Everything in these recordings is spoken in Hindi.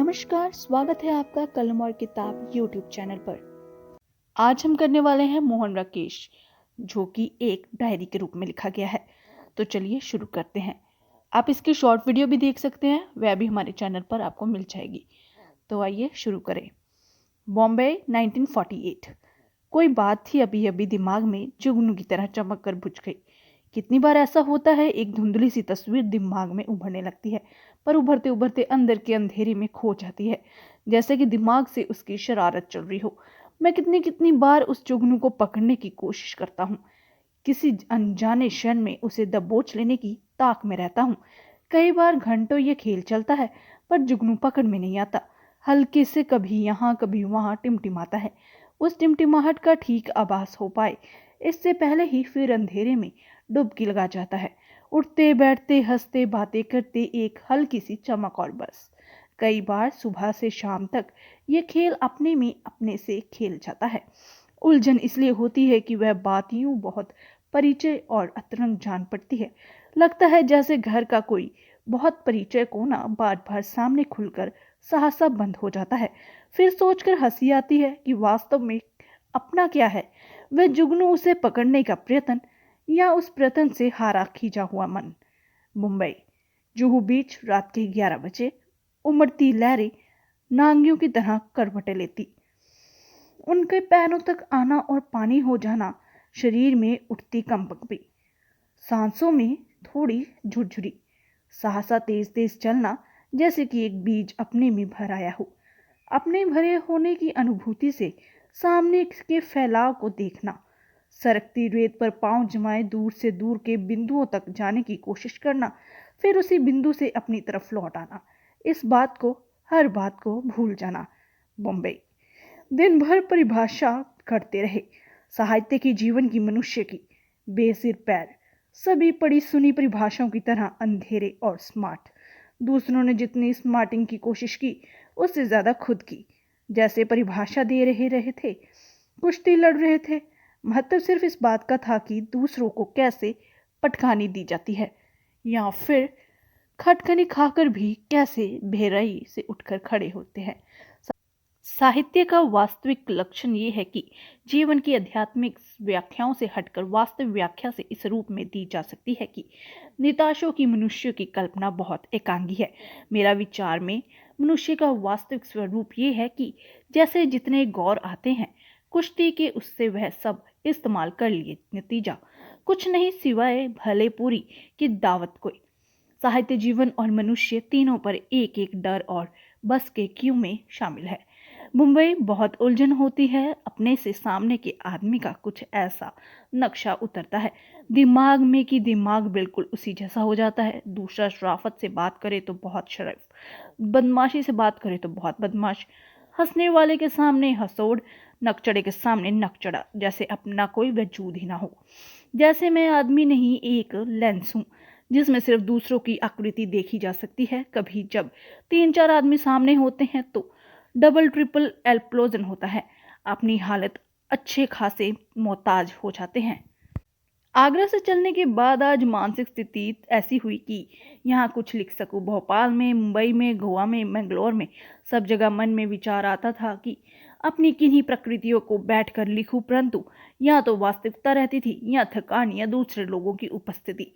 नमस्कार, स्वागत है आपका कलम और किताब YouTube चैनल पर। आज हम करने वाले हैं मोहन राकेश, जो कि एक डायरी के रूप में लिखा गया है। तो चलिए शुरू करते हैं। आप इसकी शॉर्ट वीडियो भी देख सकते हैं, वह भी हमारे चैनल पर आपको मिल जाएगी। तो आइए शुरू करें। बॉम्बे 1948। कोई बात थी अभी अभी दिमाग में जुगनू की तरह चमक कर बुझ गई। कितनी बार ऐसा होता है, एक धुंधली सी तस्वीर दिमाग में उभरने लगती है, पर उभरते उभरते अंदर के अंधेरे में खो जाती है, जैसे कि दिमाग से उसकी शरारत चल रही हो। मैं कितनी कितनी बार उस जुगनू को पकड़ने की कोशिश करता हूँ, किसी अनजाने क्षण में उसे दबोच लेने की ताक में रहता हूँ। कई बार घंटों ये खेल चलता है, पर जुगनू पकड़ में नहीं आता। हल्के से कभी यहाँ कभी वहाँ टिमटिमाता है। उस टिमटिमाहट का ठीक आभास हो पाए इससे पहले ही फिर अंधेरे में डुबकी लगा जाता है। उठते बैठते हंसते बातें करते एक हल्की सी चमक और बस। कई बार सुबह से शाम तक ये खेल अपने में अपने से खेल जाता है। उलझन इसलिए होती है कि वह बात यूं बहुत परिचय और अतरंग जान पड़ती है। लगता है जैसे घर का कोई बहुत परिचय कोना बार बार सामने खुलकर सहसा बंद हो जाता है। फिर सोचकर हंसी आती है कि वास्तव में अपना क्या है, वह जुगनू, उसे पकड़ने का प्रयत्न या उस प्रयत्न से हारा खींचा हुआ मन। मुंबई, जुहू बीच, रात के 11 बजे। उमड़ती लहरें नांगियों की तरह करवटें लेती, उनके पैरों तक आना और पानी हो जाना, शरीर में उठती कंपन भी, सांसों में थोड़ी झुरझुरी, सहसा तेज तेज चलना, जैसे कि एक बीज अपने में भर आया हो। अपने भरे होने की अनुभूति से सामने के फैलाव को देखना, सरकती रेत पर पांव जमाए दूर से दूर के बिंदुओं तक जाने की कोशिश करना, फिर उसी बिंदु से अपनी तरफ लौट आना, इस बात को, हर बात को भूल जाना। बॉम्बे, दिन भर परिभाषा करते रहे, साहित्य की, जीवन की, मनुष्य की, बेसिर पैर, सभी पढ़ी सुनी परिभाषाओं की तरह अंधेरे और स्मार्ट। दूसरों ने जितनी स्मार्टिंग की कोशिश की, उससे ज्यादा खुद की। जैसे परिभाषा दे रहे थे, कुश्ती लड़ रहे थे। महत्व सिर्फ इस बात का था कि दूसरों को कैसे पटखानी दी जाती है, या फिर खटखनी खाकर भी कैसे बेरहमी से उठकर खड़े होते हैं। साहित्य का वास्तविक लक्षण ये है कि जीवन की आध्यात्मिक व्याख्याओं से हटकर वास्तविक व्याख्या से इस रूप में दी जा सकती है कि निताशों की मनुष्य की कल्पना बहुत एकांगी है। मेरा विचार में मनुष्य का वास्तविक स्वरूप ये है कि जैसे जितने गौर आते हैं कुश्ती के, उससे वह सब इस्तेमाल कर लिए, नतीजा कुछ नहीं सिवाय भले पूरी की दावत। कोई साहित्य जीवन और मनुष्य तीनों पर एक एक डर और बस के क्यों में शामिल है। मुंबई बहुत उलझन होती है, अपने से सामने के आदमी का कुछ ऐसा नक्शा उतरता है दिमाग में कि दिमाग बिल्कुल उसी जैसा हो जाता है। दूसरा शराफत से बात करे तो बहुत शरीफ, बदमाशी से बात करे तो बहुत बदमाश, हंसने वाले के सामने हंसोड़, नकचड़े के सामने नकचड़ा, जैसे अपना कोई वजूद ही ना हो। जैसे मैं आदमी नहीं, एक लेंस हूँ जिसमें सिर्फ दूसरों की आकृति देखी जा सकती है। कभी जब 3-4 आदमी सामने होते हैं तो डबल ट्रिपल एक्सप्लोजन होता है, अपनी हालत अच्छे खासे मोहताज हो जाते हैं। आगरा से चलने के बाद आज मानसिक स्थिति ऐसी हुई कि यहाँ कुछ लिख सकूं। भोपाल में, मुंबई में, गोवा में, मैंगलोर में, सब जगह मन में विचार आता था कि अपनी किन्हीं प्रकृतियों को बैठकर लिखूं, परंतु या तो वास्तविकता रहती थी या थकान या दूसरे लोगों की उपस्थिति।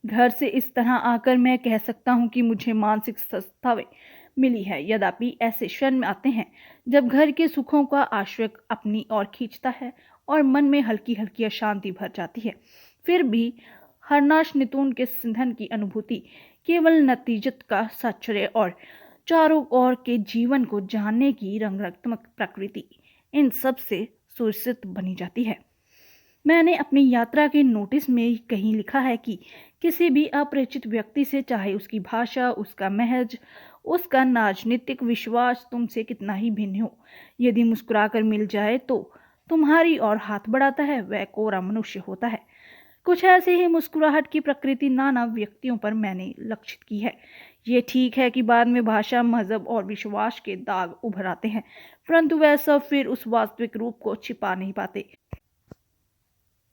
घर से इस तरह आकर मैं कह सकता हूँ कि मुझे मानसिक स्वस्थता मिली है। यद्यपि ऐसे क्षण आते हैं जब घर के सुखों का आश्रय अपनी ओर खींचता है और मन में हल्की हल्की अशांति भर जाती है, फिर भी हरनाश नितून के सिंधन की अनुभूति, केवल नतीजत का साक्षर्य और चारों ओर के जीवन को जानने की रंगात्मक प्रकृति, इन सब से सुरसित बनी जाती है। मैंने अपनी यात्रा के नोटिस में कहीं लिखा है कि किसी भी अपरिचित व्यक्ति से, चाहे उसकी भाषा, उसका महज, उसका राजनीतिक विश्वास तुमसे कितना ही भिन्न हो, यदि मुस्कुराकर मिल जाए तो तुम्हारी ओर हाथ बढ़ाता है, वह कोरा मनुष्य होता है। कुछ ऐसे ही मुस्कुराहट की प्रकृति नाना व्यक्तियों पर मैंने लक्षित की है। ये ठीक है कि बाद में भाषा, मजहब और विश्वास के दाग उभर आते हैं, परंतु वह सब फिर उस वास्तविक रूप को छिपा नहीं पाते।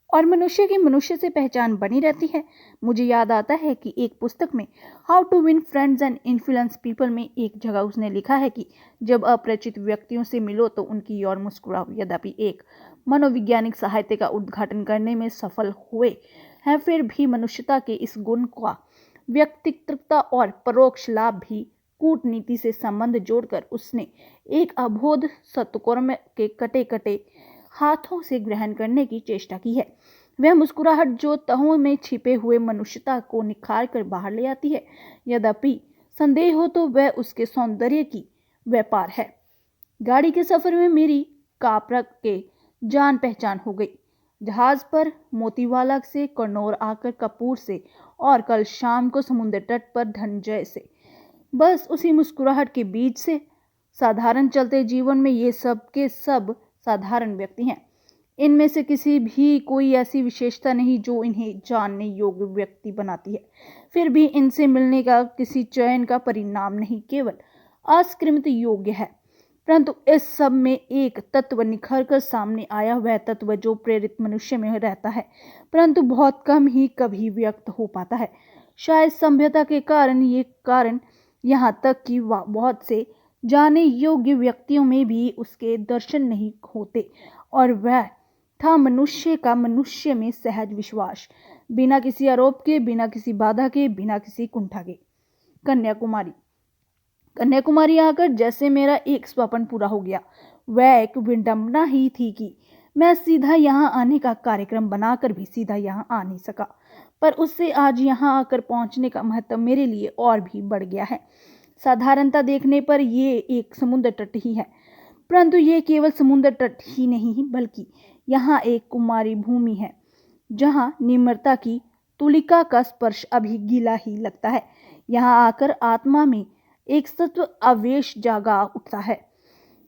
और मनुष्य की मनुष्य से पहचान बनी रहती है। मुझे याद आता है कि एक पुस्तक में how to win friends and influence people में एक जगह उसने लिखा है कि जब अपरिचित व्यक्तियों से मिलो तो उनकी ओर मुस्कुराओ। यद्यपि एक मनोवैज्ञानिक साहित्य का उद्घाटन करने में सफल हुए हैं, फिर भी मनुष्यता के इस गुण का व्यक्तित्वता और परोक्ष लाभ भी कूटनीति से संबंध जोड़कर उसने एक अबोध सत्कर्म के कटे कटे हाथों से ग्रहण करने की चेष्टा की है। वह मुस्कुराहट जो तहों में छिपे हुए मनुष्यता को निखार कर बाहर ले आती है। यद्यपि संदेह हो तो वह उसके सौंदर्य की व्यापार है। गाड़ी के सफर में मेरी कापरा के जान पहचान हो गई। जहाज पर मोतीवाला से, कन्नौर आकर कपूर से और कल शाम को समुद्र तट पर धनंजय से। बस उसी मुस्कुराहट के बीच से। साधारण चलते जीवन में ये सब के सब साधारण व्यक्ति हैं। इनमें से किसी भी कोई ऐसी विशेषता नहीं जो इन्हें जानने योग्य व्यक्ति बनाती है। फिर भी इनसे मिलने का किसी चयन का परिणाम नहीं, केवल अस्कृमित योग्य है। परंतु इस सब में एक तत्व निखर कर सामने आया, वह तत्व जो प्रेरित मनुष्य में रहता है परंतु बहुत कम ही कभी व्यक्त हो पाता है। शायद सभ्यता के कारण यहाँ तक कि बहुत से जाने योग्य व्यक्तियों में भी उसके दर्शन नहीं होते, और वह था मनुष्य का मनुष्य में सहज विश्वास, बिना किसी आरोप के, बिना किसी बाधा के, बिना किसी कुंठा के। कन्याकुमारी आकर जैसे मेरा एक स्वप्न पूरा हो गया। वह एक विडंबना ही थी कि मैं सीधा यहाँ आने का कार्यक्रम बनाकर भी सीधा यहाँ आ नहीं सका, पर उससे आज यहाँ आकर पहुँचने का महत्व मेरे लिए और भी बढ़ गया है। साधारणता देखने पर ये एक समुद्र तट ही है, परंतु ये केवल समुद्र तट ही नहीं बल्कि यहाँ एक कुमारी भूमि है जहाँ निम्रता की तुलिका का स्पर्श अभी गीला ही लगता है। यहाँ आकर आत्मा में एक सत्व आवेश जागा उठता है।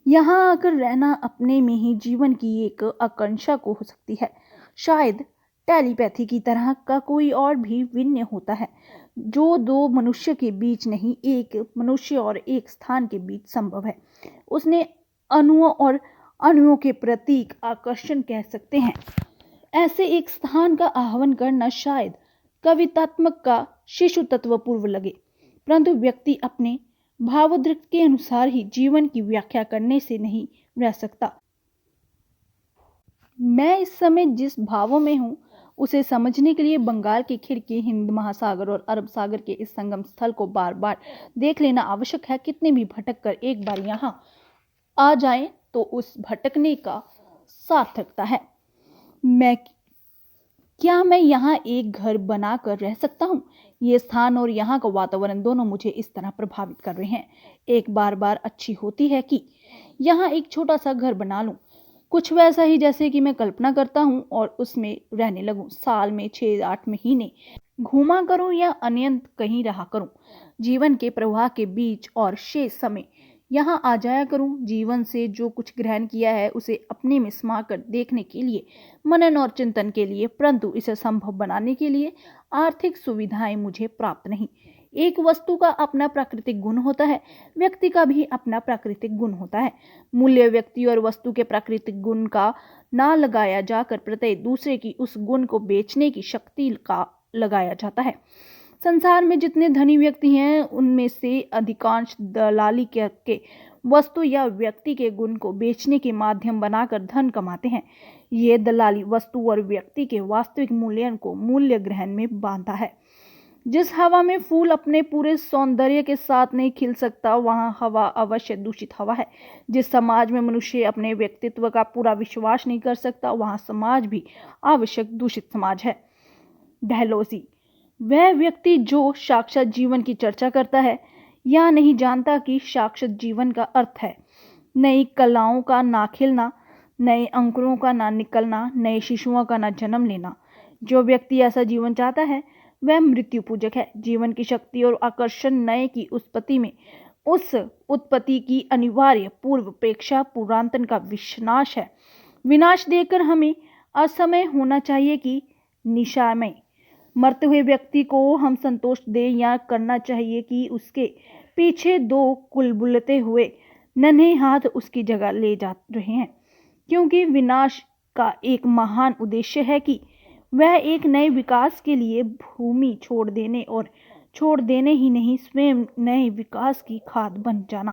यहाँ आकर रहना अपने में ही जीवन की एक आकांक्षा को हो सकती है। शायद टेलीपैथी की तरह का कोई और भी विनय होता है जो दो मनुष्य के बीच नहीं, एक मनुष्य और एक स्थान के बीच संभव है। उसने अणुओं और अणुओं के प्रतीक आकर्षण कह सकते हैं। ऐसे एक स्थान का आह्वान करना शायद कवितात्मक का शिशु तत्व पूर्व लगे, परंतु व्यक्ति अपने भावोद्रिक्त के अनुसार ही जीवन की व्याख्या करने से नहीं रह सकता। मैं इस समय जिस भावों में हूँ उसे समझने के लिए बंगाल की खिड़की, हिंद महासागर और अरब सागर के इस संगम स्थल को बार बार देख लेना आवश्यक है। कितने भी भटक कर एक बार यहाँ आ जाएं तो उस भटकने का सार्थकता है। क्या मैं यहाँ एक घर बना कर रह सकता हूँ? ये स्थान और यहाँ का वातावरण दोनों मुझे इस तरह प्रभावित कर रहे हैं। एक बार अच्छी होती है कि यहाँ एक छोटा सा घर बना लूँ, कुछ वैसा ही जैसे कि मैं कल्पना करता हूँ, और उसमें रहने लगूँ। साल में 6-8 महीने घूमा करूँ या अनंत कहीं रहा करूँ, जीवन के प्रवाह के बीच, और शेष समय यहाँ आ जाया करूँ। जीवन से जो कुछ ग्रहण किया है उसे अपने में समा कर देखने के लिए, मनन और चिंतन के लिए, परंतु इसे संभव बनाने के लिए आर्थिक सुविधाएं मुझे प्राप्त नहीं। एक वस्तु का अपना प्राकृतिक गुण होता है, व्यक्ति का भी अपना प्राकृतिक गुण होता है। मूल्य व्यक्ति और वस्तु के प्राकृतिक गुण का ना लगाया जाकर प्रत्येक दूसरे की उस गुण को बेचने की शक्ति का लगाया जाता है। संसार में जितने धनी व्यक्ति हैं उनमें से अधिकांश दलाली के वस्तु या व्यक्ति के गुण को बेचने के माध्यम बनाकर धन कमाते हैं। ये दलाली वस्तु और व्यक्ति के वास्तविक मूल्य को मूल्य ग्रहण में बांधता है। जिस हवा में फूल अपने पूरे सौंदर्य के साथ नहीं खिल सकता, वहाँ हवा अवश्य दूषित हवा है। जिस समाज में मनुष्य अपने व्यक्तित्व का पूरा विश्वास नहीं कर सकता, वहाँ समाज भी आवश्यक दूषित समाज है। डहलोजी, वह व्यक्ति जो साक्षात जीवन की चर्चा करता है या नहीं जानता कि साक्षात जीवन का अर्थ है नई कलाओं का ना खिलना, नए अंकुरों का ना निकलना, नए शिशुओं का ना जन्म लेना। जो व्यक्ति ऐसा जीवन चाहता है वह मृत्यु पूजक है। जीवन की शक्ति और आकर्षण नए की उत्पत्ति में उस उत्पत्ति की अनिवार्य पूर्व प्रेक्षा पुरातन का विनाश है। विनाश देखकर हमें असमय होना चाहिए कि निशामय। मरते हुए व्यक्ति को हम संतोष दें या करना चाहिए कि उसके पीछे दो कुलबुलते हुए नन्हे हाथ उसकी जगह ले जा रहे हैं, क्योंकि विनाश का एक महान उद्देश्य है कि वह एक नए विकास के लिए भूमि छोड़ देने और छोड़ देने ही नहीं, स्वयं नए विकास की खाद बन जाना।